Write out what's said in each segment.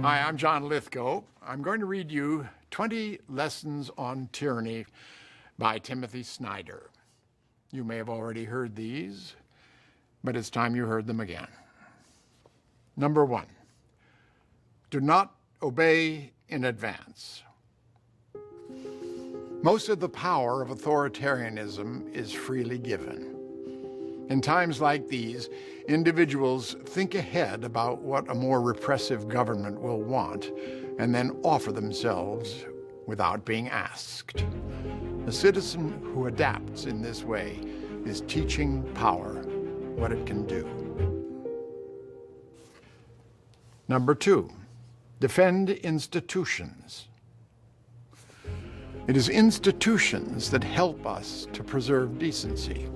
Hi, I'm John Lithgow. I'm going to read you 20 Lessons on Tyranny by Timothy Snyder. You may have already heard these, but it's time you heard them again. Number 1, do not obey in advance. Most of the power of authoritarianism is freely given. In times like these, individuals think ahead about what a more repressive government will want and then offer themselves without being asked. A citizen who adapts in this way is teaching power what it can do. Number 2, defend institutions. It is institutions that help us to preserve decency.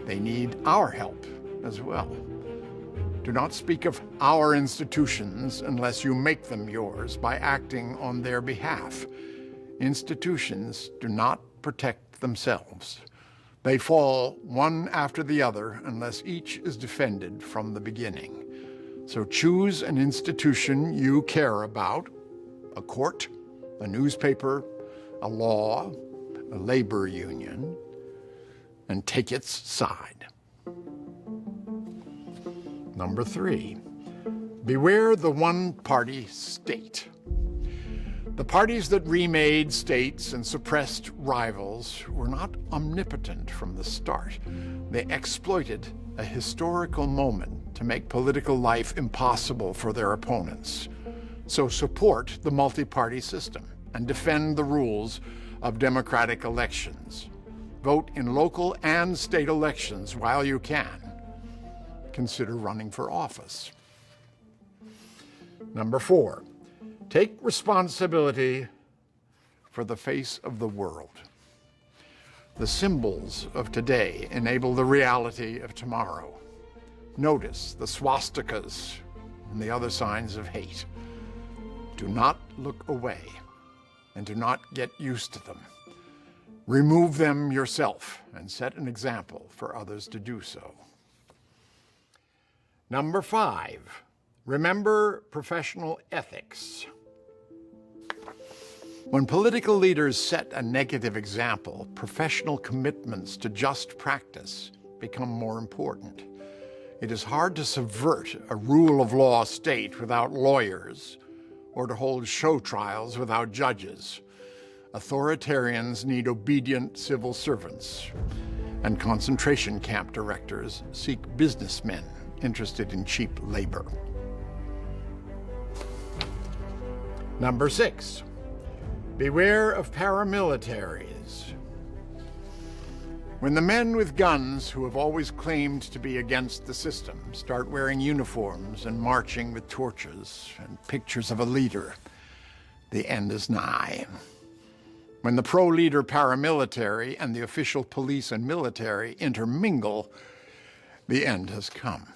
They need our help as well. Do not speak of our institutions unless you make them yours by acting on their behalf. Institutions do not protect themselves. They fall one after the other unless each is defended from the beginning. So choose an institution you care about, a court, a newspaper, a law, a labor union, and take its side. Number 3, beware the one-party state. The parties that remade states and suppressed rivals were not omnipotent from the start. They exploited a historical moment to make political life impossible for their opponents. So support the multi-party system and defend the rules of democratic elections. Vote in local and state elections while you can. Consider running for office. Number 4, take responsibility for the face of the world. The symbols of today enable the reality of tomorrow. Notice the swastikas and the other signs of hate. Do not look away and do not get used to them. Remove them yourself and set an example for others to do so. Number 5, remember professional ethics. When political leaders set a negative example, professional commitments to just practice become more important. It is hard to subvert a rule of law state without lawyers or to hold show trials without judges. Authoritarians need obedient civil servants, and concentration camp directors seek businessmen interested in cheap labor. Number 6, beware of paramilitaries. When the men with guns who have always claimed to be against the system start wearing uniforms and marching with torches and pictures of a leader, the end is nigh. When the pro-leader paramilitary and the official police and military intermingle, the end has come.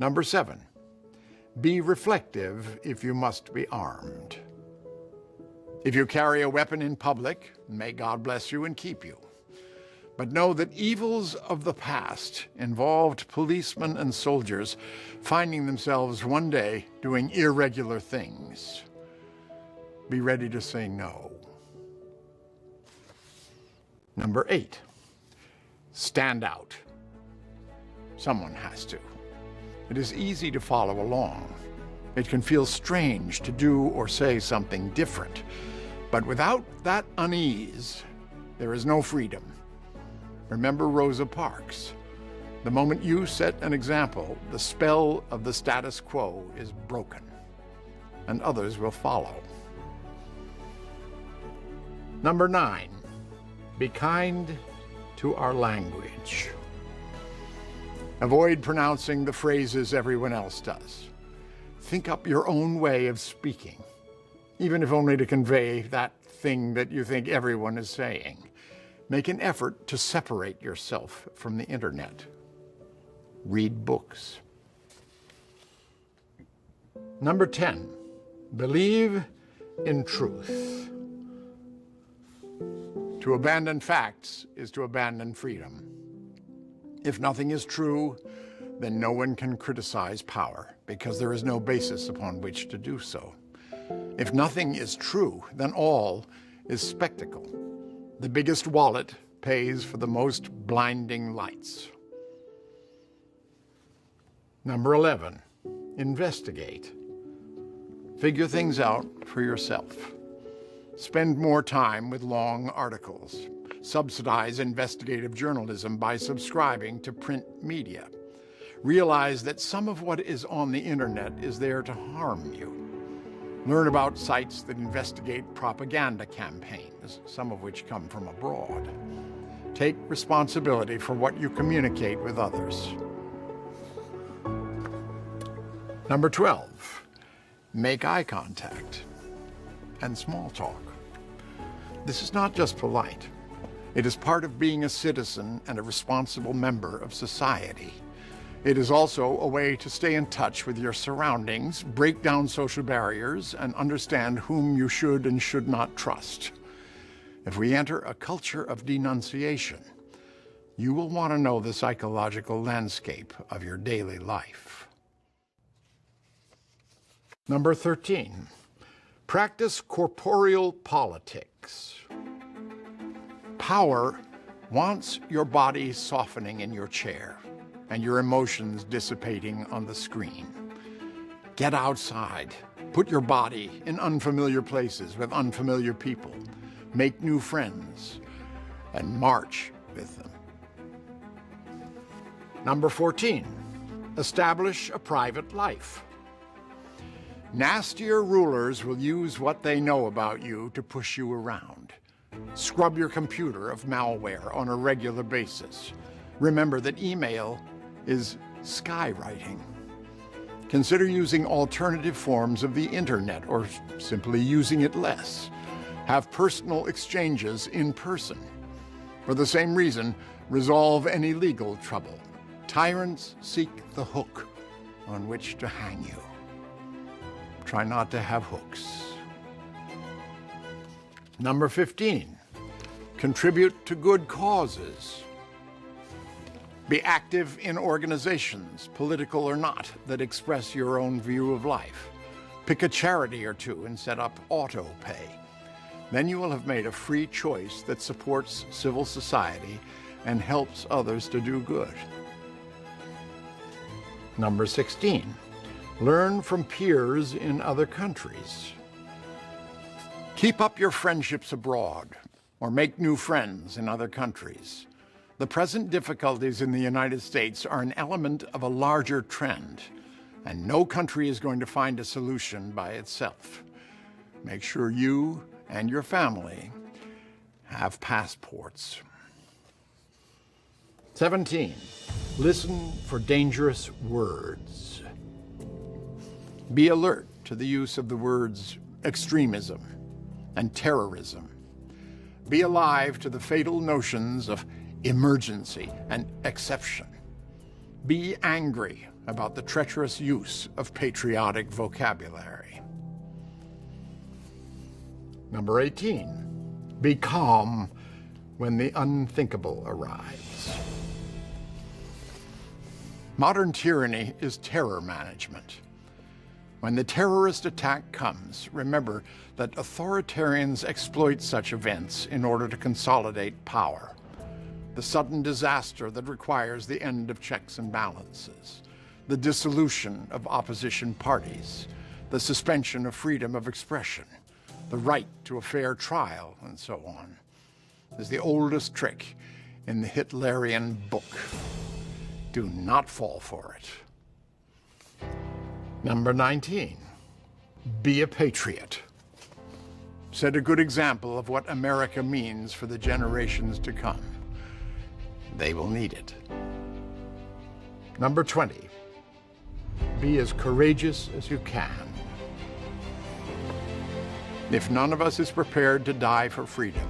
Number 7, be reflective if you must be armed. If you carry a weapon in public, may God bless you and keep you. But know that evils of the past involved policemen and soldiers finding themselves one day doing irregular things. Be ready to say no. Number 8, stand out. Someone has to. It is easy to follow along. It can feel strange to do or say something different. But without that unease, there is no freedom. Remember Rosa Parks. The moment you set an example, the spell of the status quo is broken, and others will follow. Number 9, be kind to our language. Avoid pronouncing the phrases everyone else does. Think up your own way of speaking, even if only to convey that thing that you think everyone is saying. Make an effort to separate yourself from the internet. Read books. Number 10, believe in truth. To abandon facts is to abandon freedom. If nothing is true, then no one can criticize power, because there is no basis upon which to do so. If nothing is true, then all is spectacle. The biggest wallet pays for the most blinding lights. Number 11, investigate. Figure things out for yourself. Spend more time with long articles. Subsidize investigative journalism by subscribing to print media. Realize that some of what is on the internet is there to harm you. Learn about sites that investigate propaganda campaigns, some of which come from abroad. Take responsibility for what you communicate with others. Number 12, make eye contact and small talk. This is not just polite. It is part of being a citizen and a responsible member of society. It is also a way to stay in touch with your surroundings, break down social barriers, and understand whom you should and should not trust. If we enter a culture of denunciation, you will want to know the psychological landscape of your daily life. Number 13, practice corporeal politics. Power wants your body softening in your chair and your emotions dissipating on the screen. Get outside. Put your body in unfamiliar places with unfamiliar people. Make new friends and march with them. Number 14, establish a private life. Nastier rulers will use what they know about you to push you around. Scrub your computer of malware on a regular basis. Remember that email is skywriting. Consider using alternative forms of the internet or simply using it less. Have personal exchanges in person. For the same reason, resolve any legal trouble. Tyrants seek the hook on which to hang you. Try not to have hooks. Number 15, contribute to good causes. Be active in organizations, political or not, that express your own view of life. Pick a charity or two and set up auto pay. Then you will have made a free choice that supports civil society and helps others to do good. Number 16, learn from peers in other countries. Keep up your friendships abroad or make new friends in other countries. The present difficulties in the United States are an element of a larger trend, and no country is going to find a solution by itself. Make sure you and your family have passports. 17, listen for dangerous words. Be alert to the use of the words extremism and terrorism. Be alive to the fatal notions of emergency and exception. Be angry about the treacherous use of patriotic vocabulary. Number 18, be calm when the unthinkable arrives. Modern tyranny is terror management. When the terrorist attack comes, remember that authoritarians exploit such events in order to consolidate power. The sudden disaster that requires the end of checks and balances, the dissolution of opposition parties, the suspension of freedom of expression, the right to a fair trial, and so on, is the oldest trick in the Hitlerian book. Do not fall for it. Number 19, be a patriot. Set a good example of what America means for the generations to come. They will need it. Number 20, be as courageous as you can. If none of us is prepared to die for freedom,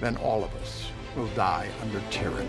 then all of us will die under tyranny.